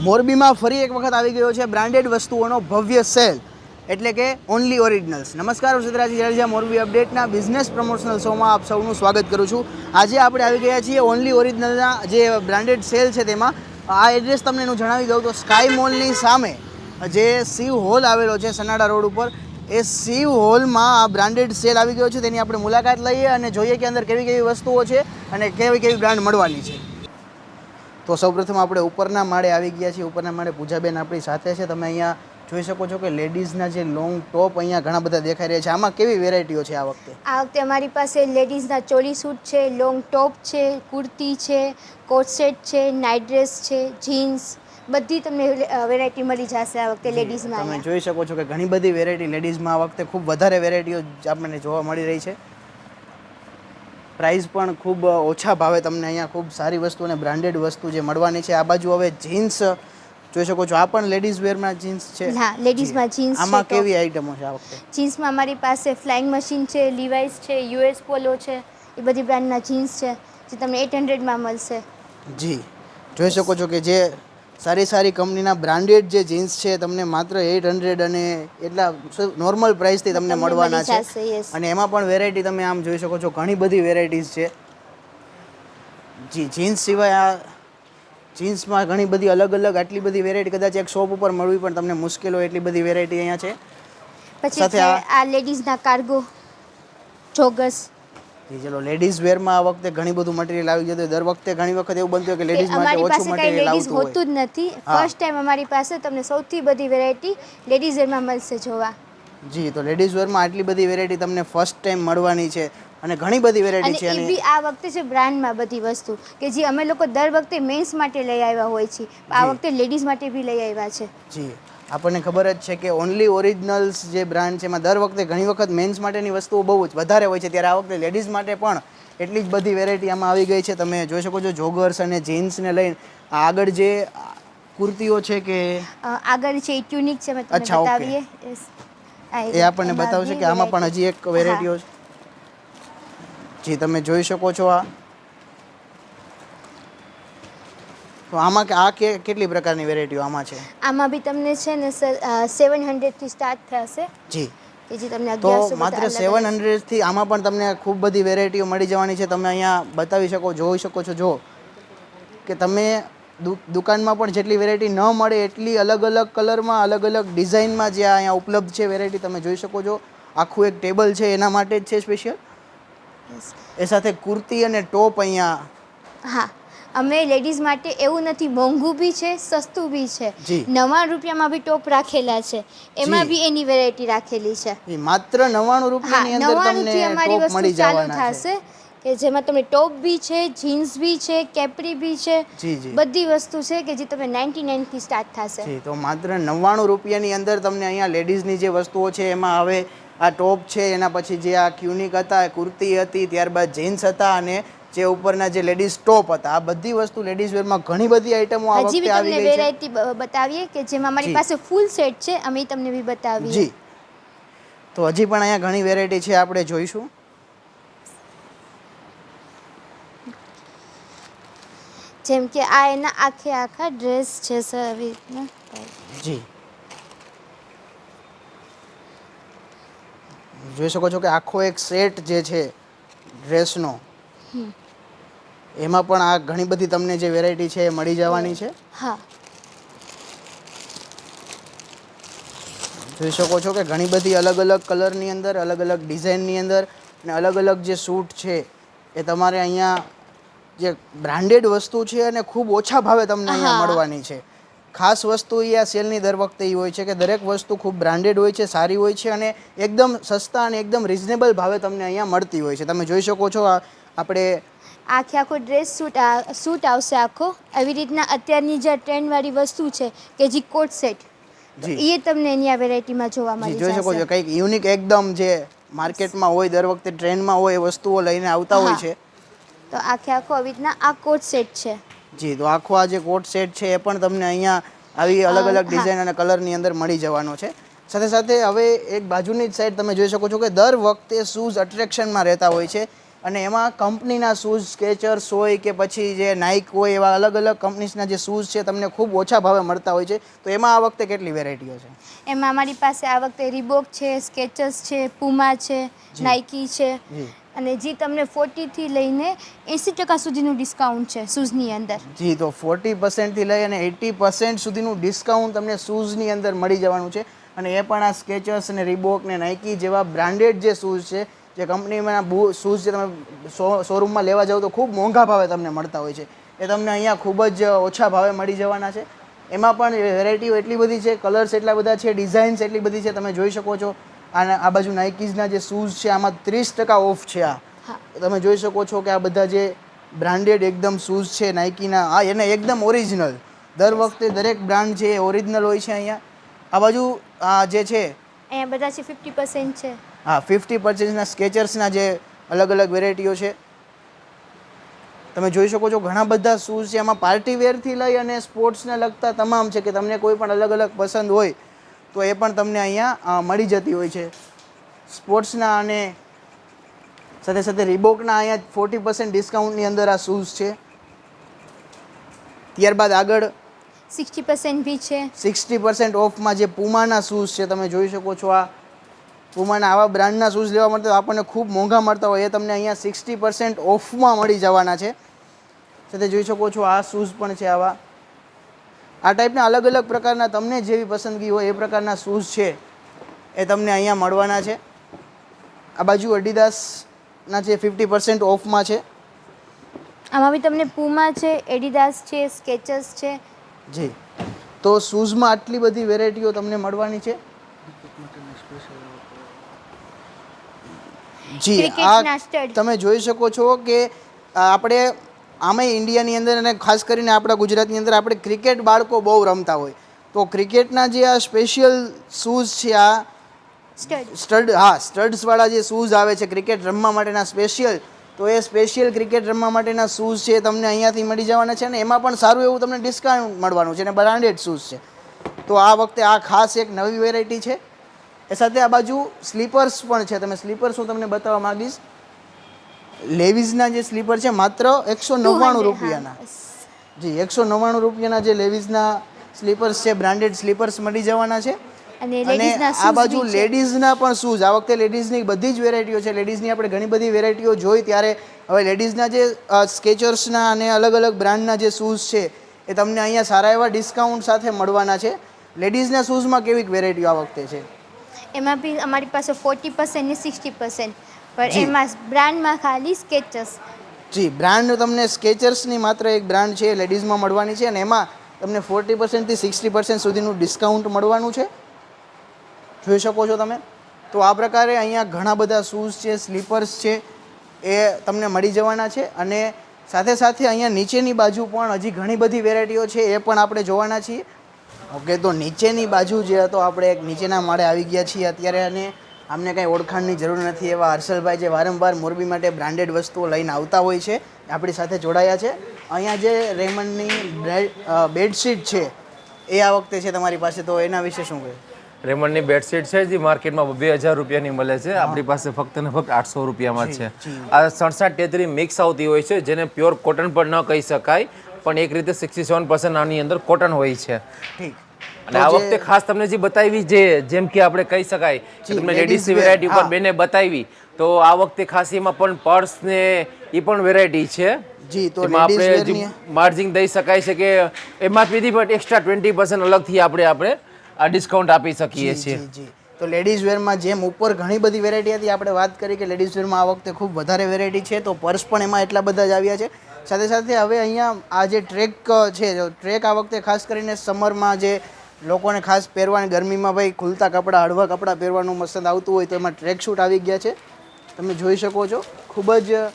મોરબીમાં ફરી એક વખત આવી ગયો છે બ્રાન્ડેડ વસ્તુઓનો ભવ્ય સેલ, એટલે કે ઓનલી ઓરિજિનલ્સ. નમસ્કાર, હું સિદ્ધરાજ જાડેજા મોરબી અપડેટના બિઝનેસ પ્રમોશનલ શોમાં આપ સૌનું સ્વાગત કરું છું. આજે આપણે આવી ગયા છીએ ઓનલી ઓરિજિનલના જે બ્રાન્ડેડ સેલ છે તેમાં. આ એડ્રેસ તમને હું જણાવી દઉં તો સ્કાય મોલની સામે જે શિવ હોલ આવેલો છે સનાડા રોડ ઉપર, એ શિવ હોલમાં આ બ્રાન્ડેડ સેલ આવી ગયો છે. તેની આપણે મુલાકાત લઈએ અને જોઈએ કે અંદર કેવી કેવી વસ્તુઓ છે અને કેવી કેવી બ્રાન્ડ મળવાની છે. તો સૌપ્રથમ આપણે ઉપરના માળે આવી ગયા છીએ. ઉપરના માળે પૂજાબેન આપણી સાથે છે. તમે અહીંયા જોઈ શકો છો કે લેડીઝના જે લોંગ ટોપ અહીંયા ઘણા બધા દેખાઈ રહ્યા છે. આમાં કેવી વેરાયટીઓ છે આ વખતે? આ વખતે અમારી પાસે લેડીઝના ચોલી સૂટ છે, લોંગ ટોપ છે, કુર્તી છે, કોટ સેટ છે, નાઇટ ડ્રેસ છે, જીન્સ, બધી તમને વેરાયટી મળી જશે આ વખતે લેડીઝમાં. તમે જોઈ શકો છો કે ઘણી બધી વેરાયટી લેડીઝમાં આ વખતે ખૂબ વધારે વેરાયટીઓ આપણને જોવા મળી રહી છે. પ્રાઇસ પણ ખૂબ ઓછા ભાવે તમને અહીંયા ખૂબ સારી વસ્તુ અને બ્રાન્ડેડ વસ્તુ જે મળવાની છે. આ બાજુ હવે જીન્સ જોઈ શકો છો. આ પણ લેડીઝ વેરમાં જીન્સ છે. હા, લેડીઝમાં જીન્સ છે. આમાં કેવી આઈટમો છે આ વખતે? જીન્સમાં અમારી પાસે ફ્લાઇંગ મશીન છે, લિવાઇસ છે, યુએસ પોલો છે, એ બધી બ્રાન્ડના જીન્સ છે જે તમને 800માં મળશે. જી, જોઈ શકો છો કે જે સારી સારી કંપનીના બ્રાન્ડેડ જે જીન્સ છે તમને માત્ર 800 અને એટલા નોર્મલ પ્રાઇસથી તમને મળવાના છે. અને એમાં પણ વેરાયટી તમે આમ જોઈ શકો છો, ઘણી બધી વેરાયટીઝ છે. જી, જીન્સ સિવાય આ જીન્સમાં ઘણી બધી અલગ અલગ આટલી બધી વેરાયટી કદાચ એક શોપ ઉપર મળવી પણ તમને મુશ્કેલ હોય એટલી બધી વેરાયટી અહીંયા છે. પછી છે આ લેડીઝના કાર્ગો જોગર્સ. જી, ચલો લેડીઝ વેરમાં આ વખતે ઘણી બધું મટીરિયલ આવી જતું. દર વખતે ઘણી વખત એવું બનતું કે લેડીઝ માટે ઓછું મટીરિયલ આવતું હોય. હોતું જ નથી. ફર્સ્ટ ટાઈમ અમારી પાસે તમને સૌથી બધી વેરાયટી લેડીઝ વેરમાં મળશે જોવા. જી, તો લેડીઝ વેરમાં આટલી બધી વેરાયટી તમને ફર્સ્ટ ટાઈમ મળવાની છે અને ઘણી બધી વેરાયટી છે. અને એ બી આ વખતે છે બ્રાન્ડમાં બધી વસ્તુ કે જે અમે લોકો દર વખતે મેન્સ માટે લઈ આવ્યા હોય છે, આ વખતે લેડીઝ માટે બી લઈ આવ્યા છે. જી, આપણને ખબર જ છે કે ઓનલી ઓરિજિનલ્સ જે બ્રાન્ડ છે એમાં દર વખતે ઘણી વખત મેન્સ માટેની વસ્તુઓ બહુ જ વધારે હોય છે, ત્યારે આ વખતે લેડીઝ માટે પણ એટલી જ બધી વેરાયટી આમાં આવી ગઈ છે. તમે જોઈ શકો છો જોગર્સ અને જીન્સને લઈને આગળ જે કુર્તીઓ છે કે આગળ છે ટ્યુનિક છે, મેં તમને બતાવીએ એ આપણને બતાવશે કે આમાં પણ હજી એક વેરાયટીઓ છે. જી, તમે જોઈ શકો છો. તો આમાં આ કેટલી પ્રકારની વેરાયટીઓ આમાં છે? આમાં બી તમને છે ને 700 થી સ્ટાર્ટ થશે. જી, કે જે તમને તો માત્ર 700 થી આમાં પણ તમને ખૂબ બધી વેરાયટીઓ મળી જવાની છે. તમે અહીંયા બતાવી શકો, જોઈ શકો છો જો કે તમે દુકાનમાં પણ જેટલી વેરાયટી ન મળે એટલી અલગ અલગ કલરમાં, અલગ અલગ ડિઝાઇનમાં જે અહીંયા ઉપલબ્ધ છે વેરાયટી તમે જોઈ શકો છો. આખું એક ટેબલ છે એના માટે જ છે સ્પેશિયલ. એ સાથે કુર્તી અને ટોપ અહીંયા. હા, અમે લેડીઝ માટે એવું નથી, મોંઘું બી છે, સસ્તું બી છે. 99 રૂપિયામાં બી ટોપ રાખેલા છે, એમાં બી એની વેરાયટી રાખેલી છે. માત્ર 99 રૂપિયાની અંદર તમને ટોપ મળી જવાના છે કે જેમાં તમને ટોપ બી છે, જીન્સ બી છે, કેપરી બી છે, બધી વસ્તુ છે કે જે તમે 99 થી સ્ટાર્ટ થશે. જી, તો માત્ર 99 રૂપિયાની અંદર તમને અહીંયા લેડીઝની જે વસ્તુઓ છે એમાં હવે આ ટોપ છે, એના પછી જે આ ક્યુનિક હતા, કુર્તી હતી, ત્યારબાદ જીન્સ હતા અને જે ઉપરના જે લેડીઝ ટોપ હતા, આ બધી વસ્તુ લેડીઝ વેરમાં ઘણી બધી આઈટમો આ વખતે આવી ગઈ છે. વેરાયટી બતાવીએ કે જેમાં અમારી પાસે ફૂલ સેટ છે, અમે તમને બી બતાવીએ. જી, તો હજી પણ અહીંયા ઘણી વેરાયટી છે, આપણે જોઈશું. જેમ કે આ એના આખા ડ્રેસ છે સર, આવી રીતના. જી, જોઈ શકો છો કે આખો એક સેટ જે છે ડ્રેસનો, એમાં પણ આ ઘણી બધી તમને જે વેરાયટી છે એ મળી જવાની છે. હા, જોઈ શકો છો કે ઘણી બધી અલગ અલગ કલરની અંદર, અલગ અલગ ડિઝાઇનની અંદર અને અલગ અલગ જે સૂટ છે એ તમારે અહીંયા જે બ્રાન્ડેડ વસ્તુ છે અને ખૂબ ઓછા ભાવે તમને અહીંયા મળવાની છે. ખાસ વસ્તુ એ આ સેલની દર વખતે એ હોય છે કે દરેક વસ્તુ ખૂબ બ્રાન્ડેડ હોય છે, સારી હોય છે અને એકદમ સસ્તા અને એકદમ રિઝનેબલ ભાવે તમને અહીંયા મળતી હોય છે. તમે જોઈ શકો છો આપણે આખો ડ્રેસ સૂટ આવશે આખો. આવી રીતના અત્યારની જે ટ્રેન્ડવાળી વસ્તુ છે કે જે કોટ સેટ, એ તમને એની આ વેરાયટીમાં જોવા મળી જશે. જોઈ શકો છો કંઈક યુનિક એકદમ જે માર્કેટમાં હોય, દર વખતે ટ્રેન્ડમાં હોય એ વસ્તુઓ લઈને આવતા હોય છે. તો આખો આવી રીતના આ કોટ સેટ છે. જી, તો આખો આ જે કોટ સેટ છે એ પણ તમને અહીંયા આવી અલગ અલગ ડિઝાઇન અને કલરની અંદર મળી જવાનો છે. સાથે સાથે હવે એક બાજુની જ સાઈડ તમે જોઈ શકો છો કે દર વખતે શૂઝ અટ્રેક્શનમાં રહેતા હોય છે અને એમાં કંપનીના શૂઝ સ્કેચર્સ હોય કે પછી જે નાઇક હોય એવા અલગ અલગ કંપનીઝના જે શૂઝ છે તમને ખૂબ ઓછા ભાવે મળતા હોય છે. તો એમાં આ વખતે કેટલી વેરાયટીઓ છે? એમાં અમારી પાસે આ વખતે રીબોક છે, સ્કેચર્સ છે, પુમા છે, નાઇકી છે જી અને જે તમને 40 થી લઈને 80% સુધીનું ડિસ્કાઉન્ટ છે શૂઝની અંદર. જી, તો 40% થી લઈ અને 80% સુધીનું ડિસ્કાઉન્ટ તમને શૂઝની અંદર મળી જવાનું છે. અને એ પણ આ સ્કેચર્સ અને રીબોક ને નાઇકી જેવા બ્રાન્ડેડ જે શૂઝ છે, જે કંપનીમાં શૂઝ જે તમે શોરૂમમાં લેવા જાઓ તો ખૂબ મોંઘા ભાવે તમને મળતા હોય છે, એ તમને અહીંયા ખૂબ જ ઓછા ભાવે મળી જવાના છે. એમાં પણ વેરાયટીઓ એટલી બધી છે, કલર્સ એટલા બધા છે, ડિઝાઇન્સ એટલી બધી છે. તમે જોઈ શકો છો આ બાજુ નાઇકીઝના જે શૂઝ છે આમાં 30% ઓફ છે. તમે જોઈ શકો છો કે આ બધા જે બ્રાન્ડેડ એકદમ શૂઝ છે નાઇકીના, હા એને એકદમ ઓરિજિનલ. દર વખતે દરેક બ્રાન્ડ છે એ ઓરિજિનલ હોય છે. અહીંયા આ બાજુ આ જે છે અહીંયા બધા છે 50% છે. હા, 50%ના સ્કેચર્સના જે અલગ અલગ વેરાયટીઓ છે તમે જોઈ શકો છો. ઘણા બધા શૂઝ છે એમાં પાર્ટી વેરથી લઈ અને સ્પોર્ટ્સને લગતા તમામ છે, કે તમને કોઈ પણ અલગ અલગ પસંદ હોય તો એ પણ તમને અહીંયા મળી જતી હોય છે. સ્પોર્ટ્સના અને સાથે સાથે રીબોકના અહીંયા 40% ડિસ્કાઉન્ટની અંદર આ શૂઝ છે. ત્યારબાદ આગળ 60% બી છે. 60% ઓફમાં જે પુમાના શૂઝ છે તમે જોઈ શકો છો. આ પુમાના આવા બ્રાન્ડના શૂઝ લેવા માટે આપણને ખૂબ મોંઘા મળતા હોય, એ તમને અહીંયા 60% ઓફમાં મળી જવાના છે. સાથે જોઈ શકો છો આ શૂઝ પણ છે આવા. આ ટાઈપના અલગ અલગ પ્રકારના તમને જેવી પસંદગી હોય એ પ્રકારના શૂઝ છે એ તમને અહીંયા મળવાના છે. આ બાજુ એડિડાસના જે 50% ઓફમાં છે. આમાં બી તમને પુમા છે, એડિડાસ છે, સ્કેચર્સ છે. જી, તો શૂઝમાં આટલી બધી વેરાયટીઓ તમને મળવાની છે. જી, આ તમે જોઈ શકો છો કે આપણે આમાં ઇન્ડિયાની અંદર અને ખાસ કરીને આપણા ગુજરાતની અંદર આપણે ક્રિકેટ બાળકો બહુ રમતા હોય, તો ક્રિકેટના જે આ સ્પેશિયલ શૂઝ છે, આ સ્ટડ, હા સ્ટડ્સવાળા જે શૂઝ આવે છે ક્રિકેટ રમવા માટેના સ્પેશિયલ, તો એ સ્પેશિયલ ક્રિકેટ રમવા માટેના શૂઝ છે તમને અહીંયાથી મળી જવાના છે. અને એમાં પણ સારું એવું તમને ડિસ્કાઉન્ટ મળવાનું છે અને બ્રાન્ડેડ શૂઝ છે. તો આ વખતે આ ખાસ એક નવી વેરાયટી છે. એ સાથે આ બાજુ સ્લીપર્સ પણ છે. તમે સ્લીપર્સ હું તમને બતાવવા માગીશ. લેવિઝના જે સ્લીપર છે માત્ર 199 રૂપિયાના. જી, 199 રૂપિયાના જે લેવિઝના સ્લીપર્સ છે, બ્રાન્ડેડ સ્લીપર્સ મળી જવાના છે. અને આ બાજુ લેડીઝના પણ શૂઝ, આ વખતે લેડીઝની બધી જ વેરાયટીઓ છે. લેડીઝની આપણે ઘણી બધી વેરાયટીઓ જોઈ, ત્યારે હવે લેડીઝના જે સ્કેચર્સના અને અલગ અલગ બ્રાન્ડના જે શૂઝ છે એ તમને અહીંયા સારા એવા ડિસ્કાઉન્ટ સાથે મળવાના છે. લેડીઝના શૂઝમાં કેવી વેરાયટીઓ આ વખતે છે? એમાં બી અમારી પાસે 40% ને 60%, પણ એમાં બ્રાન્ડમાં ખાલી સ્કેચર્સ. જી, બ્રાન્ડ તમને સ્કેચર્સની માત્ર એક બ્રાન્ડ છે લેડીઝમાં મળવાની છે અને એમાં તમને 40% થી 60% સુધીનું ડિસ્કાઉન્ટ મળવાનું છે. જોઈ શકો છો તમે. તો આ પ્રકારે અહીંયા ઘણા બધા શૂઝ છે, સ્લીપર્સ છે, એ તમને મળી જવાના છે. અને સાથે સાથે અહીંયા નીચેની બાજુ પણ હજી ઘણી બધી વેરાયટીઓ છે, એ પણ આપણે જોવાના છીએ. ઓકે, તો નીચેની બાજુ જે હતો, આપણે એક નીચેના માળે આવી ગયા છીએ અત્યારે. અને અમને કંઈ ઓળખાણની જરૂર નથી એવા હર્ષલભાઈ જે વારંવાર મોરબી માટે બ્રાન્ડેડ વસ્તુઓ લઈને આવતા હોય છે, આપણી સાથે જોડાયા છે. અહીંયા જે રેમન્ડની બેડશીટ છે એ આ વખતે છે તમારી પાસે, તો એના વિશે શું કહે? રેમન્ડની બેડશીટ છે જે માર્કેટમાં 2000 રૂપિયાની મળે છે, આપણી પાસે ફક્ત ને ફક્ત 800 રૂપિયામાં જ છે. આ 67-33 મિક્સ આવતી હોય છે, જેને પ્યોર કોટન પણ ન કહી શકાય, પણ એક રીતે 67% આની અંદર કોટન હોય છે. ઠીક. અને આ વખતે ખાસ તમને જે બતાવી, જેમ કે આપણે કહી શકાય કે તમને લેડીઝ વેરાયટી ઉપર બેને બતાવી, તો આ વખતે ખાસ એમાં પણ પર્સ ને એ પણ વેરાયટી છે. જી, તો એમાં આપણે માર્જિન દઈ શકાય છે કે એમઆરપી પણ એક્સ્ટ્રા 20% અલગથી આપણે આ ડિસ્કાઉન્ટ આપી શકીએ છીએ. જી, તો લેડીઝ વેરમાં જેમ ઉપર ઘણી બધી વેરાયટી હતી, આપણે વાત કરી કે લેડીઝ વેરમાં આ વખતે ખૂબ વધારે વેરાયટી છે, તો પર્સ પણ એમાં એટલા બધા જ આવ્યા છે. સાથે સાથે હવે અહીંયા આ જે ટ્રેક છે, ટ્રેક આ વખતે ખાસ કરીને સમરમાં જે લોકોને ખાસ પહેરવાની, ગરમીમાં ભાઈ ખુલતા કપડાં, હળવા કપડાં પહેરવાનું પસંદ આવતું હોય, તો એમાં ટ્રેક શૂટ આવી ગયા છે. તમે જોઈ શકો છો ખૂબ જ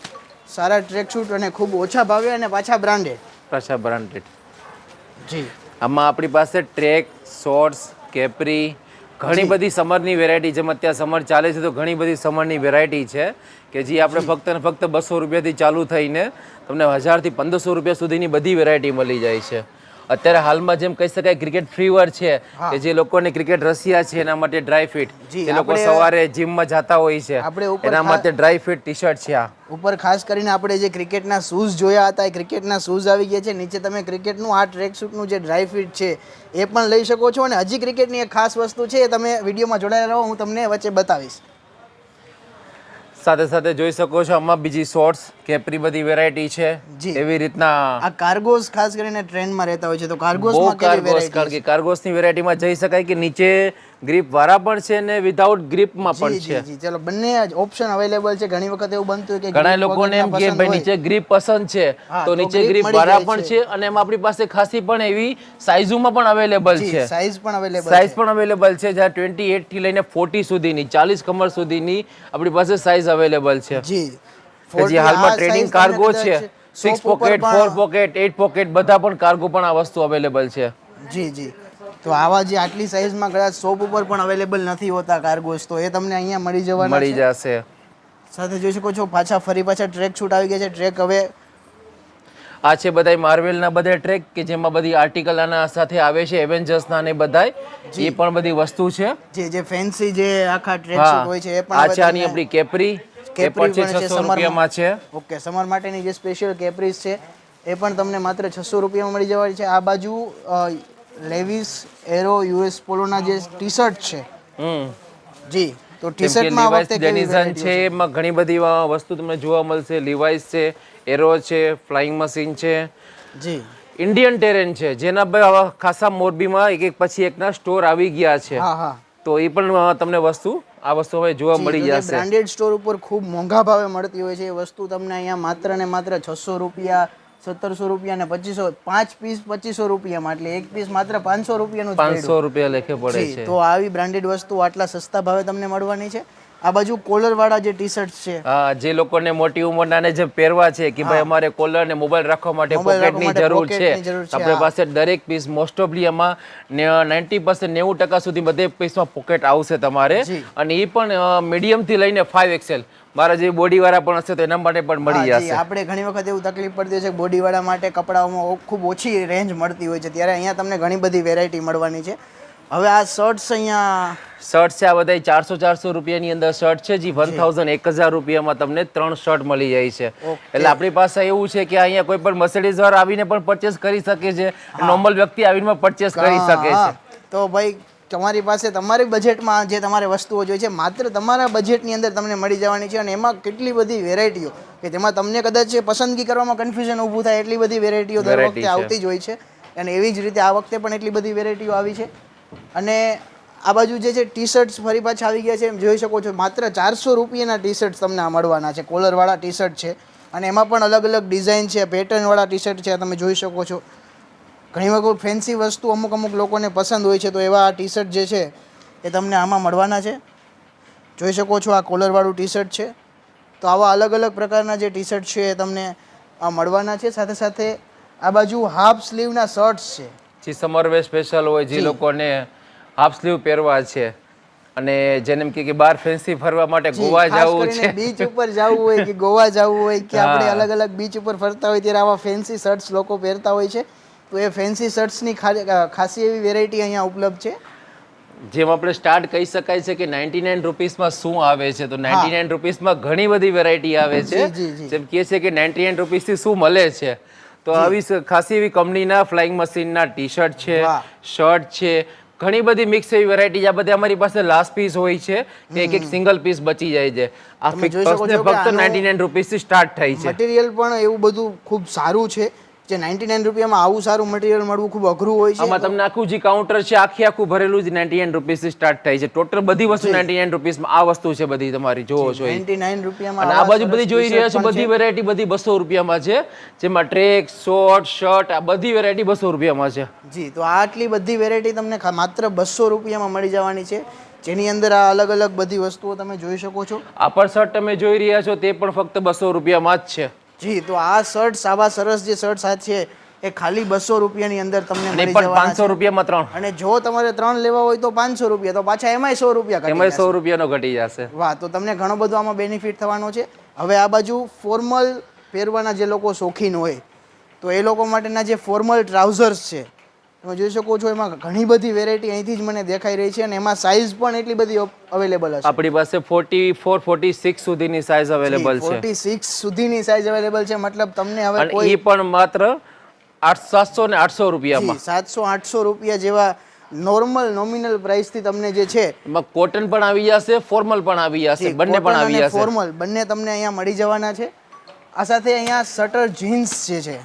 સારા ટ્રેક શૂટ અને ખૂબ ઓછા ભાવે અને પાછા બ્રાન્ડેડ. જી, આમાં આપણી પાસે ટ્રેક, શોર્ટ્સ, કેપરી, ઘણી બધી સમરની વેરાયટી, જેમ અત્યારે સમર ચાલે છે તો ઘણી બધી સમરની વેરાયટી છે કે જે આપણે ફક્ત ને ફક્ત 200 રૂપિયાથી ચાલુ થઈને તમને 1000 થી 1500 રૂપિયા સુધીની બધી વેરાયટી મળી જાય છે. અત્યારે હાલમાં જેમ કહી શકાય ક્રિકેટ ફીવર છે કે જે લોકોને ક્રિકેટ રસિયા છે એના માટે ડ્રાય ફિટ જી, જે લોકો સવારે જીમમાં જતા હોય છે આપણે ઉપર એના માટે ડ્રાય ફિટ ટી શર્ટ છે આ ઉપર ખાસ કરીને આપણે જે ક્રિકેટના શૂઝ જોયા હતા એ ક્રિકેટના શૂઝ આવી ગયા છે. નીચે તમે ક્રિકેટનું આ ટ્રેક સૂટનું જે ડ્રાય ફિટ છે એ પણ લઈ શકો છો. અને હજી ક્રિકેટની એક ખાસ વસ્તુ છે એ તમે વિડીયોમાં જોડાયેલા રહો, હું તમને વચ્ચે બતાવીશ. સાથે સાથે જોઈ શકો છો આમાં બીજી શોર્ટ્સ કેપરી બધી વેરાયટી છે જી. એવી રીતના આ કાર્ગોસ ખાસ કરીને ટ્રેન્ડમાં રહેતા હોય છે, તો બહુ કાર્ગોસમાં કેવી કાર્ગોસ વેરાયટી કારણ કે કાર્ગોસની વેરાયટીમાં જઈ શકાય કે નીચે ગ્રીપ વાળા પણ છે ને વિધાઉટ ગ્રીપમાં પણ જી છે. જી ચલો, બંને ઓપ્શન અવેલેબલ છે. ઘણી વખત એવું બનતું હોય કે ઘણા grip લોકોને એમ વગરના કે પસંદ ભાઈ હોય. નીચે ગ્રીપ પસંદ છે હા, તો તો નીચે grip ગ્રીપ મળી વાળા જાય પણ છે. છે અને એમાં આપણી પાસે ખાસી પણ એવી સાઇઝોમાં પણ અવેલેબલ જી, છે. સાઇઝ પણ અવેલેબલ સાઇઝ છે. પણ અવેલેબલ છે જ્યાં 28 થી લઈને 40 સુધીની 40 કમર સુધીની આપણી પાસે સાઇઝ અવેલેબલ છે. જી કે જે હાલમાં ટ્રેડિંગ કાર્ગો છે 6 શોપ ઉપર પોકેટ 4 પોકેટ 8 પોકેટ બધા પણ કાર્ગો પણ આ વસ્તુ અવેલેબલ છે. જી જી તો આવા જે આટલી સાઇઝમાં કદાચ શોપ ઉપર પણ અવેલેબલ નથી હોતા કાર્ગોસ, તો એ તમને અહીંયા મળી જવાના મળી છે. જશે. સાથે જોઈ શકો છો ફરી પાછા ટ્રેક શૂટ આવી ગયા છે. ટ્રેક હવે આ છે બધાય માર્વેલના બધા ટ્રેક કે જેમાં બધી આર્ટિકલ આના સાથે આવે છે એવેન્જર્સના ને બધાય એ પણ બધી વસ્તુ છે. જે ફેન્સી જે આખા ટ્રેક હા શૂટ હોય છે એ પણ આ હવે છે આની તમને- આપણી કેપરી એ કેપરી પણ છે પણ છે 600 રૂપિયામાં છે. ઓકે, સમર માટેની જે સ્પેશિયલ કેપરીઝ છે એ પણ તમને માત્ર 600 રૂપિયામાં મળી જવાની છે. આ બાજુ લેવિસ એરો યુએસ પોલોના જે ટી શર્ટ છે જી, તો ટી શર્ટમાં આ વખતે કેવી ડેનિઝન variety છે એમાં ઘણી બધી વસ્તુ તમને જોવા મળશે. લિવાઇસ છે, એરો છે, ફ્લાઇંગ મશીન છે, જી ઇન્ડિયન ટેરેન છે જેના હવે ખાસા મોરબીમાં એક પછી એકના સ્ટોર આવી ગયા છે. હા હા તો એ પણ તમને આ વસ્તુ હવે જોવા મળી જશે. બ્રાન્ડેડ સ્ટોર ઉપર ખૂબ મોંઘા ભાવે મળતી હોય છે એ વસ્તુ તમને અહીંયા માત્ર ને માત્ર 600 રૂપિયા 1700 રૂપિયા ને 2500 5 પીસ 2500 રૂપિયામાં, એટલે એક પીસ માત્ર 500 રૂપિયાનું જ પડ્યું. 500 રૂપિયા લેખે પડે જી, છે. તો આવી બ્રાન્ડેડ વસ્તુ આટલા સસ્તા ભાવે તમને મળવાની છે. આ બાજુ કોલર વાળા જે ટી શર્ટ છે હા, જે લોકોને મોટી ઉંમરના ને જે પહેરવા છે કે ભાઈ અમારે કોલર ને મોબાઈલ રાખવા માટે મોબાઈલ રાખવા પોકેટની માટે જરૂર છે, પોકેટની જરૂર છે, આપણી હા. પાસે દરેક પીસ મોસ્ટ ઓફલી એમાં 90% 90% સુધી બધે પીસમાં પોકેટ આવશે તમારે. જી. અને એ પણ મીડિયમ થી લઈને 5XL મારા જે બોડી વાળા પણ હશે તો એના માટે પણ મળી હા, જી, જશે. આપણે ઘણી વખત એવું તકલીફ પડતી હોય છે બોડી વાળા માટે કપડાઓમાં ખૂબ ઓછી રેન્જ મળતી હોય છે, ત્યારે અહીંયા તમને ઘણી બધી વેરાયટી મળવાની છે. હવે આ શર્ટ્સ અહીંયા શર્ટ છે આ બધા 400 રૂપિયાની અંદર શર્ટ છે જે 1000 રૂપિયામાં તમને 3 શર્ટ મળી જાય છે. એટલે આપણી પાસે એવું છે કે અહીંયા કોઈ પણ મર્સિડીઝ વાળા આવીને પણ પરચેસ કરી શકે છે, નોર્મલ વ્યક્તિ આવીને પરચેસ કરી શકે છે. હા, તો ભાઈ તમારી પાસે તમારી બજેટમાં જે તમારે વસ્તુઓ જોઈએ છે માત્ર તમારા બજેટની અંદર તમને મળી જવાની છે. અને એમાં કેટલી બધી વેરાયટીઓ કે તેમાં તમને કદાચ પસંદગી કરવામાં કન્ફ્યુઝન ઊભું થાય એટલી બધી વેરાયટીઓ દર વખતે આવતી જ હોય છે. અને એવી જ રીતે આ વખતે પણ એટલી બધી વેરાયટીઓ આવી છે. અને આ બાજુ જે છે ટી શર્ટ્સ ફરી પાછા આવી ગયા છે, એમ જોઈ શકો છો માત્ર 400 રૂપિયાના ટી શર્ટ્સ તમને આ મળવાના છે. કોલરવાળા ટી શર્ટ છે અને એમાં પણ અલગ અલગ ડિઝાઇન છે, પેટર્નવાળા ટી શર્ટ છે, તમે જોઈ શકો છો. ઘણી વખત ફેન્સી વસ્તુ અમુક લોકોને પસંદ હોય છે, તો એવા આ ટી શર્ટ જે છે એ તમને આમાં મળવાના છે. જોઈ શકો છો આ કોલરવાળું ટી શર્ટ છે. તો આવા અલગ અલગ પ્રકારના જે ટી શર્ટ છે એ તમને આ મળવાના છે. સાથે સાથે આ બાજુ હાફ સ્લીવના શર્ટ્સ છે જે સમર વેર સ્પેશિયલ હોય જે લોકોને હાફ સ્લીવ પહેરવા છે અને જેને એમ કે બહાર ફેન્સી ફરવા માટે ગોવા જવું છે, બીચ ઉપર જવું હોય કે ગોવા જવું હોય કે આપણે અલગ અલગ બીચ ઉપર ફરતા હોય ત્યારે આવા ફેન્સી શર્ટ્સ લોકો પહેરતા હોય છે. તો એ ફેન્સી શર્ટ્સની ખાસી એવી વેરાયટી અહીંયા ઉપલબ્ધ છે. જેમ આપણે સ્ટાર્ટ કહી શકાય છે કે 99 રૂપીસમાં શું આવે છે, તો 99 રૂપીસમાં ઘણી બધી વેરાયટી આવે છે. જેમ કહે છે કે 99 રૂપીસથી શું મળે છે, તો આવી ખાસી એવી કંપનીના ફ્લાઇંગ મશીનના ટી શર્ટ છે, શર્ટ છે, ઘણી બધી મિક્સ એવી વેરાયટી. આ બધી અમારી પાસે લાસ્ટ પીસ હોય છે કે એક સિંગલ પીસ બચી જાય છે. આ ફક્ત 99 રૂપીસથી સ્ટાર્ટ થાય છે. મટીરિયલ પણ એવું બધું ખૂબ સારું છે જે 99 રૂપિયામાં આવું સારું મટીરિયલ મળવું ખૂબ અઘરું હોય છે. આમાં તમને આખું જે કાઉન્ટર છે આખું ભરેલું જ 99 રૂપીસથી સ્ટાર્ટ થાય છે. ટોટલ બધી વસ્તુ 99 રૂપીસમાં આ વસ્તુ છે બધી તમારી જોવો છો 99 રૂપિયામાં. અને આ બાજુ બધી જોઈ રહ્યા છો બધી વેરાયટી બધી 200 રૂપિયામાં છે, જેમાં ટ્રેક, શોર્ટ, શર્ટ આ બધી વેરાયટી 200 રૂપિયામાં છે. જી, તો આટલી બધી વેરાયટી તમને માત્ર 200 રૂપિયામાં મળી જવાની છે, જેની અંદર આ અલગ અલગ બધી વસ્તુઓ તમે જોઈ શકો છો. આ પર શર્ટ તમે જોઈ રહ્યા છો તે પણ ફક્ત 200 રૂપિયામાં જ છે. જી, તો આ શર્ટ્સ આવા સરસ જે શર્ટ્સ છે એ ખાલી 200 રૂપિયાની અંદર તમને મળી પણ જવાના 500 રૂપિયામાં 3. અને જો તમારે 3 લેવા હોય તો 500 રૂપિયા, તો પાછા એમાંય 100 રૂપિયા ઘટી એમાં જશે. 100 રૂપિયાનો ઘટી જશે. વાહ, તો તમને ઘણો બધો આમાં બેનિફિટ થવાનો છે. હવે આ બાજુ ફોર્મલ પહેરવાના જે લોકો શોખીન હોય તો એ લોકો માટેના જે ફોર્મલ ટ્રાઉઝર્સ છે તમે જોઈ શકો છો એમાં ઘણી બધી વેરાયટી અહીંથી જ મને દેખાઈ રહી છે અને એમાં સાઇઝ પણ એટલી બધી અવેલેબલ હશે. આપણી પાસે 44 46 સુધીની સાઇઝ અવેલેબલ છે. 46 સુધીની સાઇઝ અવેલેબલ છે, મતલબ તમને હવે અને એ પણ માત્ર 700 ને 800 રૂપિયામાં. 700-800 રૂપિયા જેવા નોર્મલ નોમિનલ પ્રાઇસથી તમને જે છે એમાં કોટન પણ આવી જશે, ફોર્મલ પણ આવી જશે, બંને પણ આવી જશે. ફોર્મલ બંને તમને અહીંયા મળી જવાના છે. આ સાથે અહીંયા શટર જીન્સ જે છે,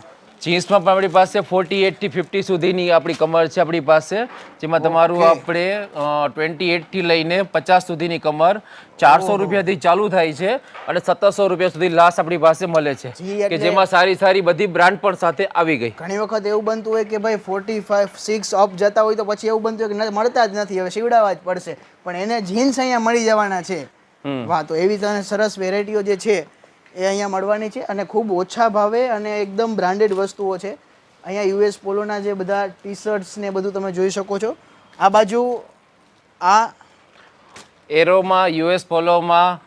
જીન્સમાં પણ આપણી પાસે 48 થી 50 સુધીની આપણી કમર છે આપણી પાસે, જેમાં તમારું આપણે 28 થી લઈને 50 સુધીની કમર 400 રૂપિયાથી ચાલુ થાય છે અને 1700 રૂપિયા સુધી લાસ્ટ આપણી પાસે મળે છે, કે જેમાં સારી સારી બધી બ્રાન્ડ પણ સાથે આવી ગઈ. ઘણી વખત એવું બનતું હોય કે ભાઈ 45-6 અપ જતા હોય તો પછી એવું બનતું હોય કે મળતા જ નથી, હવે સીવડાવવા જ પડશે, પણ એને જીન્સ અહીંયા મળી જવાના છે. વાહ, તો એવી તને સરસ વેરાયટીઓ જે છે એ અહીંયા મળવાની છે અને ખૂબ ઓછા ભાવે અને એકદમ બ્રાન્ડેડ વસ્તુઓ છે. અહીંયા યુએસ પોલોના જે બધા ટી શર્ટ્સ ને બધું તમે જોઈ શકો છો. આ બાજુ આ એરોમાં, યુએસ પોલોમાં,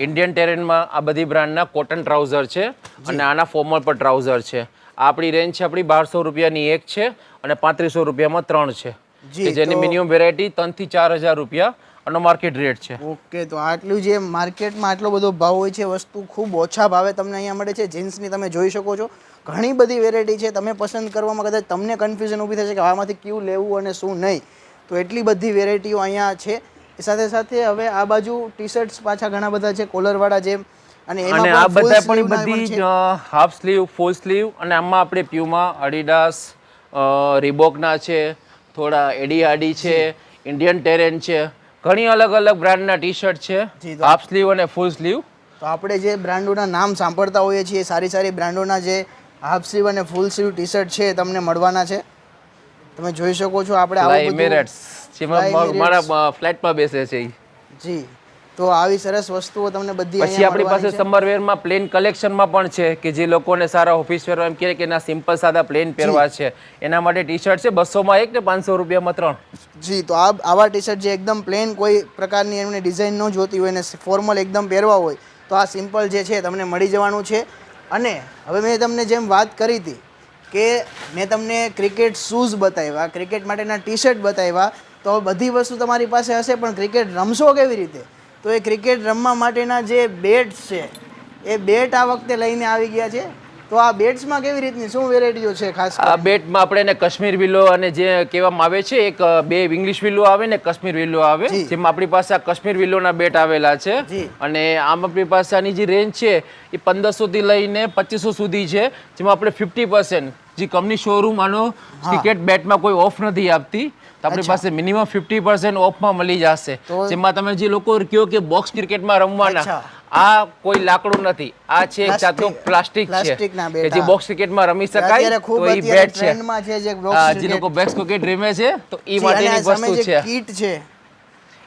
ઇન્ડિયન ટેરેનમાં આ બધી બ્રાન્ડના કોટન ટ્રાઉઝર છે અને આના ફોર્મલ પર ટ્રાઉઝર છે. આ આપણી રેન્જ છે આપણી 1200 રૂપિયાની એક છે અને 3500 રૂપિયામાં 3 છે, કે જેની મિનિમમ વેરાયટી 3 થી 4000 રૂપિયા અને માર્કેટ રેટ છે. ઓકે, તો આટલું જે માર્કેટમાં આટલો બધો ભાવ હોય છે, વસ્તુ ખૂબ ઓછા ભાવે તમને અહીંયા મળે છે. જીન્સની તમે જોઈ શકો છો ઘણી બધી વેરાયટી છે. તમે પસંદ કરવામાં કદાચ તમને કન્ફ્યુઝન ઊભી થશે કે આમાંથી કયું લેવું અને શું નહીં, તો એટલી બધી વેરાયટીઓ અહીંયા છે. સાથે સાથે હવે આ બાજુ ટી શર્ટ્સ પાછા ઘણા બધા છે કોલરવાળા જેમ, અને આ બધા પણ બધી હાફ સ્લીવ, ફૂલ સ્લીવ, અને આમાં આપણે પ્યુમા, અડીડાસ, રીબોકના છે, થોડા એડીઆડી છે, ઇન્ડિયન ટેરેન છે, ઘણી અલગ અલગ બ્રાન્ડના ટી શર્ટ છે, હાફ સ્લીવ અને ફૂલ સ્લીવ. તો આપણે જે બ્રાન્ડોના નામ સાંભળતા હોઈએ છીએ, સારી સારી બ્રાન્ડોના જે હાફ સ્લીવ અને ફૂલ સ્લીવ ટી શર્ટ છે તમને મળવાના છે. તમે જોઈ શકો છો આપણે આવું એમિરેટ્સ જેમાં મારા ફ્લેટમાં બેસે છે જી. તો આવી સરસ વસ્તુઓ તમને બધી પછી આપણી પાસે સમર વેરમાં પ્લેન કલેક્શનમાં પણ છે, કે જે લોકોને સારા ઓફિસ વેર એમ કહે કે ના સિમ્પલ સાદા પ્લેન પહેરવા છે, એના માટે ટી શર્ટ છે 200માં 1 ને 500 રૂપિયામાં 3. જી, તો આવા ટી શર્ટ જે એકદમ પ્લેન, કોઈ પ્રકારની એમને ડિઝાઇન ન જોતી હોય ને ફોર્મલ એકદમ પહેરવા હોય, તો આ સિમ્પલ જે છે તમને મળી જવાનું છે. અને હવે મેં તમને જેમ વાત કરી હતી કે મેં તમને ક્રિકેટ શૂઝ બતાવ્યા, ક્રિકેટ માટેના ટી શર્ટ બતાવ્યા, તો બધી વસ્તુ તમારી પાસે હશે, પણ ક્રિકેટ રમશો કેવી રીતે? તો એ ક્રિકેટ રમવા માટેના જે બેટ્સ છે એ બેટ આ વખતે લઈને આવી ગયા છે. તો આ બેટ્સમાં કેવી રીતની શું વેરાયટીઓ છે? ખાસ આ બેટમાં આપણે એને કાશ્મીર વિલો અને જે કહેવામાં આવે છે, એક 2 ઇંગ્લિશ વિલો આવે ને કાશ્મીર વિલો આવે, જેમાં આપણી પાસે આ કાશ્મીર વિલોના બેટ આવેલા છે. અને આમ આપણી પાસે આની જે રેન્જ છે એ 1500 થી લઈને 2500 સુધી છે, જેમાં આપણે 50% જે કંપની શોરૂમ આનો ક્રિકેટ બેટમાં કોઈ ઓફ નથી આપતી, તો આપણી પાસે મિનિમમ 50% ઓફમાં મળી જશે. જેમાં તમે જે લોકો કહો કે બોક્સ ક્રિકેટમાં રમવાના, આ કોઈ લાકડું નથી, આ છે એક જાતનું પ્લાસ્ટિક છે કે જે બોક્સ ક્રિકેટમાં રમી શકાય. તો એ બેટ છે જે લોકો બોક્સ ક્રિકેટ રમે છે તો એ માટેની વસ્તુ છે. કીટ છે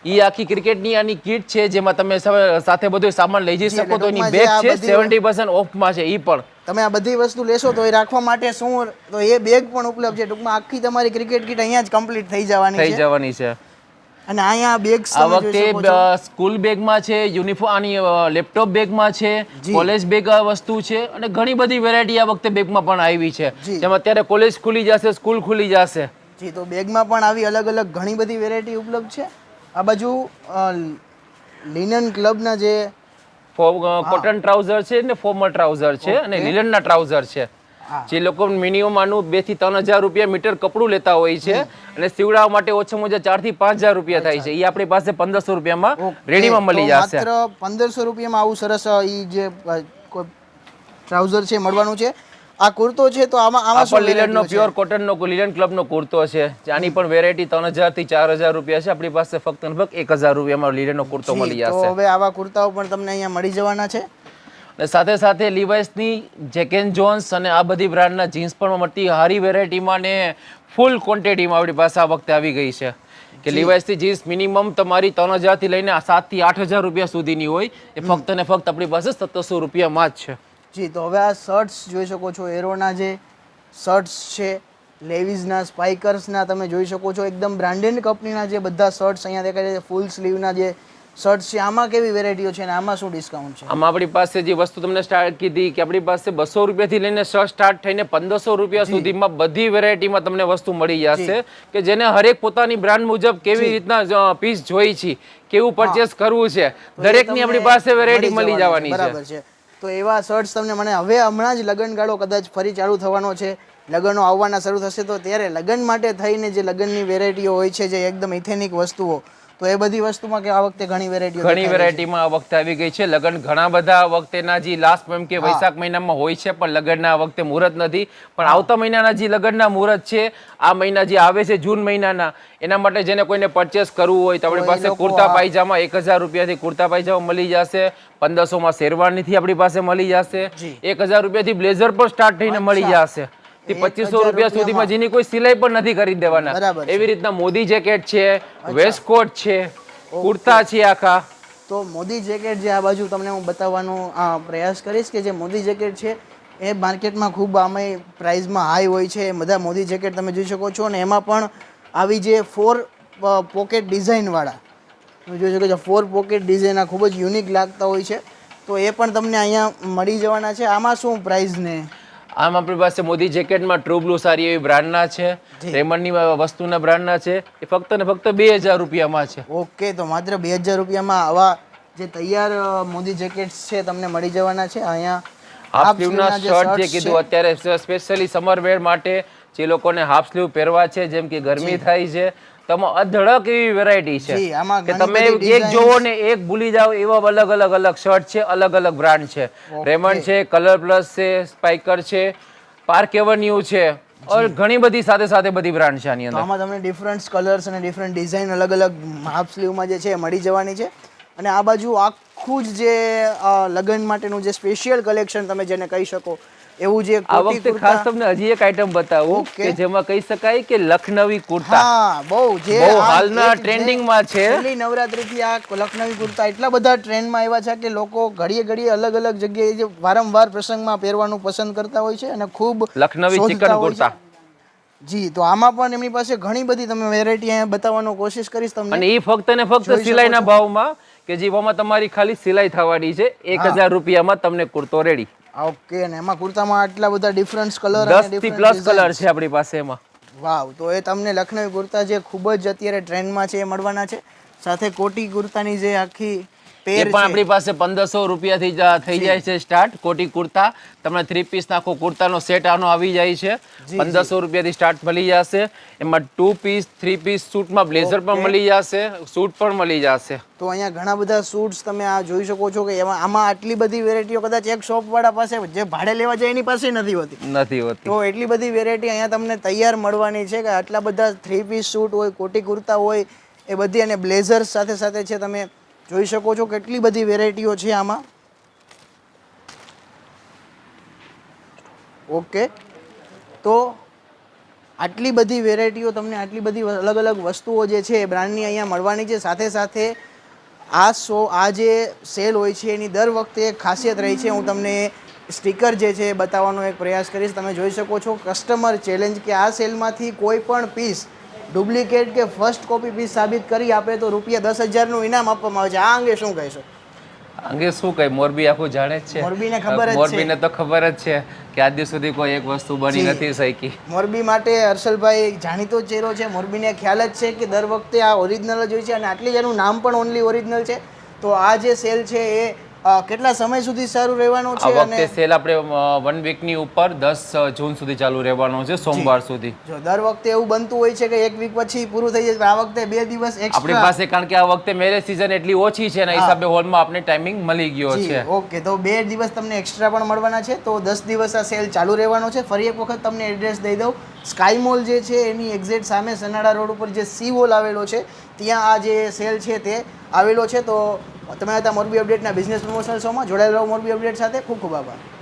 ઈ આખી ક્રિકેટની આની કીટ છે, જેમાં તમે સાથે બધો સામાન લઈ જઈ શકો. તો એની બેગ છે 70% ઓફમાં છે. ઈ પણ તમે આ બધી વસ્તુ લેશો તો એ રાખવા માટે શું, તો એ બેગ પણ ઉપલબ્ધ છે. ટૂંકમાં આખી તમારી ક્રિકેટ કીટ અહીંયા જ કમ્પ્લીટ થઈ જવાની છે. અને અહીંયા બેગ્સ આ વખતે સ્કૂલ બેગમાં છે, યુનિફોર્મ આની લેપટોપ બેગમાં છે, કોલેજ બેગ વસ્તુ છે, અને ઘણી બધી વેરાયટી આ વખતે બેગમાં પણ આવી છે, જેમાં અત્યારે કોલેજ ખુલી જશે, સ્કૂલ ખુલી જશે. જી, તો બેગમાં પણ આવી અલગ અલગ ઘણી બધી વેરાયટી ઉપલબ્ધ છે. આ બાજુ લિનન ક્લબના જે કોટન ટ્રાઉઝર છે ને ફોર્મલ ટ્રાઉઝર છે, અને લિનનના ટ્રાઉઝર છે, જે લોકો મિનિમમ આનું 2 થી 3000 રૂપિયા મીટર કપડું લેતા હોય છે, અને સીવડાવવા માટે ઓછામાં ઓછા 4 થી 5000 રૂપિયા થાય છે. એ આપણી પાસે 1500 રૂપિયામાં રેડીમાં મળી જશે. માત્ર 1500 રૂપિયામાં આવું સરસ ઈ જે ટ્રાઉઝર છે મળવાનું છે. આ કુર્તો છે તો આમાં શું લિનનનો પ્યોર કોટનનો લિનન ક્લબનો કુર્તો છે, આની પણ વેરાયટી 3000 થી 4000 રૂપિયા છે. આપણી પાસે ફક્ત 1000 રૂપિયામાં લિનનનો કુર્તો મળી જશે. તો હવે આવા કુર્તાઓ પણ તમને અહીંયા મળી જવાના છે. સાથે સાથે લીવાઇસની, જેક એન્ડ જોન્સ અને આ બધી બ્રાન્ડના જીન્સ પણ મળતી હારી વેરાયટીમાં ને ફૂલ ક્વોન્ટિટીમાં આપણી પાસે આ વખતે આવી ગઈ છે. કે લીવાઇસની જીન્સ મિનિમમ તમારી 3000 થી લઈને 7 થી 8000 રૂપિયા સુધીની હોય, એ ફક્ત ને ફક્ત આપણી પાસે 1700 રૂપિયામાં જ છે. જી, તો હવે આ શર્ટ્સ જોઈ શકો છો, એરોના જે શર્ટ્સ છે, લેવિઝના, સ્પાઇકર્સના તમે જોઈ શકો છો, એકદમ બ્રાન્ડેડ કંપનીના જે બધા શર્ટ્સ અહીંયા દેખાય છે. ફૂલ સ્લીવના જે શર્ટ છે આમાં કેવી વેરાયટીઓ છે અને આમાં શું ડિસ્કાઉન્ટ છે? આમાં આપણી પાસે જે વસ્તુ તમને સ્ટાર્ટ કીધી કે આપણી પાસે 200 રૂપિયાથી લઈને શર્ટ સ્ટાર્ટ થઈને 1500 રૂપિયા સુધીમાં બધી વેરાયટીમાં તમને વસ્તુ મળી જશે કે જેને હરેક પોતાની બ્રાન્ડ મુજબ કેવી રીતના પીસ જોઈ છે, કેવું પરચેસ કરવું છે, દરેકની આપણી પાસે વેરાયટી મળી જવાની છે. બરાબર છે. તો એવા શર્ટ્સ તમને મને હવે હમણાં જ લગ્નગાળો કદાચ ફરી ચાલુ થવાનો છે, લગ્નો આવવાના શરૂ થશે, તો ત્યારે લગ્ન માટે થઈને જે લગ્નની વેરાયટીઓ હોય છે જે એકદમ ઇથેનિક વસ્તુઓ, તો એ બધી વસ્તુમાં કે આ વખતે ઘણી વેરાયટીમાં આ વખતે આવી ગઈ છે. લગ્ન ઘણા બધા વખતેના જે લાસ્ટ એમ કે વૈશાખ મહિનામાં હોય છે, પણ લગ્નના વખતે મુહૂર્ત નથી. પણ આવતા મહિનાના જે લગ્નના મુહૂર્ત છે, આ મહિના જે આવે છે જૂન મહિનાના, એના માટે જેને કોઈને પરચેસ કરવું હોય તો આપણી પાસે કુર્તા પાયજામા 1000 રૂપિયાથી કુર્તા પાયજામા મળી જશે, 1500 માં શેરવાનીથી આપણી પાસે મળી જશે, 1000 રૂપિયાથી બ્લેઝર પણ સ્ટાર્ટ થઈને મળી જશે, 2500 રૂપિયા સુધીમાં જેની કોઈ સિલાઈ પણ નથી કરી દેવાના. એવી રીતના મોદી જેકેટ છે, વેસ્ટકોટ છે, કુર્તા છે આખા. તો મોદી જેકેટ જે આ બાજુ તમને હું બતાવવાનો પ્રયાસ કરીશ કે જે મોદી જેકેટ છે એ માર્કેટમાં ખૂબ આમાં પ્રાઇસમાં હાઈ હોય છે. બધા મોદી જેકેટ તમે જોઈ શકો છો, અને એમાં પણ આવી જે 4 પોકેટ ડિઝાઇનવાળા તમે જોઈ શકો છો, 4 પોકેટ ડિઝાઇન આ ખૂબ જ યુનિક લાગતા હોય છે. તો એ પણ તમને અહીંયા મળી જવાના છે. આમાં શું પ્રાઇસ ને? આમ આપણી પાસે મોદી જેકેટમાં ટ્રુ બ્લુ સારી એવી બ્રાન્ડના છે, રેમન્ડની વસ્તુના બ્રાન્ડના છે, એ ફક્ત ને ફક્ત 2000 રૂપિયામાં છે. ઓકે, તો માત્ર 2000 રૂપિયામાં આવા જે તૈયાર મોદી જેકેટ્સ છે તમને મળી જવાના છે. અહીંયા હાફ સ્લીવના શર્ટ જે કીધું અત્યારે સ્પેશિયલી સમર વેર માટે જે લોકોને હાફ સ્લીવ પહેરવા છે, જેમ કે ગરમી થાય છે, તમે અધડક એવી વેરાયટી છે કે તમે એક જોવો ને એક ભૂલી જાઓ એવા અલગ શર્ટ છે, અલગ બ્રાન્ડ છે. રેમન્ડ છે, કલર પ્લસ છે, સ્પાઇકર છે, પાર્ક એવન્યુ છે, और ઘણી બધી સાથે બધી બ્રાન્ડ છે આની અંદર. આમાં તમને ડિફરન્ટ કલર્સ અને ડિફરન્ટ ડિઝાઇન અલગ હાફ સ્લીવમાં જે છે મળી જવાની છે. અને આ બાજુ આખું જ જે લગ્ન માટેનું જે સ્પેશિયલ કલેક્શન તમે જેને કહી શકો એવું જે આ વખતે ખાસ તમને હજી એક આઈટમ બતાવું કે જેમાં કહી શકાય કે લખનવી કુર્તા. હા, બહુ હાલના ટ્રેન્ડિંગમાં છે. છેલ્લી નવરાત્રીથી આ લખનવી કુર્તા એટલા બધા ટ્રેન્ડમાં આવ્યા છે કે લોકો ઘડીએ અલગ જગ્યાએ જે વારંવાર પ્રસંગમાં પહેરવાનું પસંદ કરતા હોય છે અને ખૂબ લખનવી ચિકન કુર્તા. જી, તો આમાં પણ એમની પાસે ઘણી બધી તમે વેરાયટી અહીંયા બતાવવાનો કોશિશ કરીશ તમને. અને એ ફક્ત ને ફક્ત સિલાઈના ભાવમાં કે જેમાં તમારી ખાલી સિલાઈ થવાની છે 1000 રૂપિયામાં તમને કુર્તો રેડી. ઓકે, અને એમાં કુર્તામાં આટલા બધા ડિફરન્ટ કલર 10 થી પ્લસ કલર છે આપણી પાસે એમાં. વાવ, તો એ તમને લખનવી કુર્તા જે ખૂબ જ અત્યારે ટ્રેન્ડમાં છે એ મળવાના છે. સાથે કોટી કુર્તાની જે આખી એ પણ આપણી પાસે 1500 રૂપિયાથી થઈ જાય છે સ્ટાર્ટ. કોટી કુર્તા તમને 3 પીસ નાખો કુર્તાનો સેટ આનો આવી જાય છે, 1500 રૂપિયાથી સ્ટાર્ટ મળી જશે. એમાં 2 પીસ 3 પીસ સૂટમાં બ્લેઝર પણ મળી જશે, સૂટ પણ મળી જશે. તો અહીંયા ઘણા બધા સૂટ્સ તમે આ જોઈ શકો છો કે આમાં આટલી બધી વેરાયટીઓ કદાચ એક શોપવાળા પાસે જે ભાડે લેવા જાય એની પાસે નથી હોતી. તો એટલી બધી વેરાયટી અહીંયા તમને તૈયાર મળવાની છે કે આટલા બધા 3 પીસ સૂટ હોય, કોટી કુર્તા હોય એ બધી, અને બ્લેઝર સાથે છે. તમે જોઈ શકો છો કેટલી બધી વેરાયટીઓ છે આમાં. ઓકે, તો આટલી બધી વેરાયટીઓ તમને આટલી બધી અલગ વસ્તુઓ જે છે એ બ્રાન્ડની અહીંયા મળવાની છે. સાથે આ જે સેલ હોય છે એની દર વખતે એક ખાસિયત રહી છે. હું તમને સ્ટીકર જે છે એ બતાવવાનો એક પ્રયાસ કરીશ. તમે જોઈ શકો છો કસ્ટમર ચેલેન્જ, કે આ સેલમાંથી કોઈ પણ પીસ ડુપ્લિકેટ કે ફર્સ્ટ કોપી પીસ સાબિત કરી આપે તો ₹10,000 નું ઇનામ આપવામાં આવે છે. આ અંગે શું કહેશો? અંગે શું કહે, મોરબી આખું જાણે જ છે. મોરબીને તો ખબર જ છે કે આજ દિવસ સુધી કોઈ એક વસ્તુ બની નથી શકી. મોરબી માટે હર્ષલભાઈ જાણીતો ચહેરો છે. મોરબીને ખ્યાલ જ છે કે દર વખતે આ ઓરિજિનલ જ હોય છે, અને આટલી જ એનું નામ પણ ઓનલી ઓરિજિનલ છે. તો આ જે સેલ છે એ કેટલા સમય સુધી સારું રહેવાનું છે? આ વખતે સેલ આપણે 1 વીકની ઉપર 10 જૂન સુધી ચાલુ રહેવાનું છે, સોમવાર સુધી. જો દર વખતે એવું બનતું હોય છે કે 1 વીક પછી પૂરું થઈ જાય, આ વખતે 2 દિવસ એક્સ્ટ્રા આપણી પાસે, કારણ કે આ વખતે મેરેજ સીઝન એટલી ઓછી છે એના હિસાબે હોલમાં આપણે ટાઈમિંગ મળી ગયો છે. ઓકે, તો 2 દિવસ તમને એક્સ્ટ્રા પણ મળવાના છે. તો 10 દિવસ આ સેલ ચાલુ રહેવાનો છે. ફરી એક વખત તમને એડ્રેસ દઈ દઉં. સ્કાય મોલ જે છે એની એક્ઝેક્ટ સામે સનાડા રોડ ઉપર જે સી વોલ આવેલો છે ત્યાં આ જે સેલ છે તે આવેલો છે. તો તમે હતા મોરબી અપડેટના બિઝનેસ પ્રમોશનલ શોમાં. જોડાયેલા રહો મોરબી અપડેટ સાથે. ખૂબ આભાર.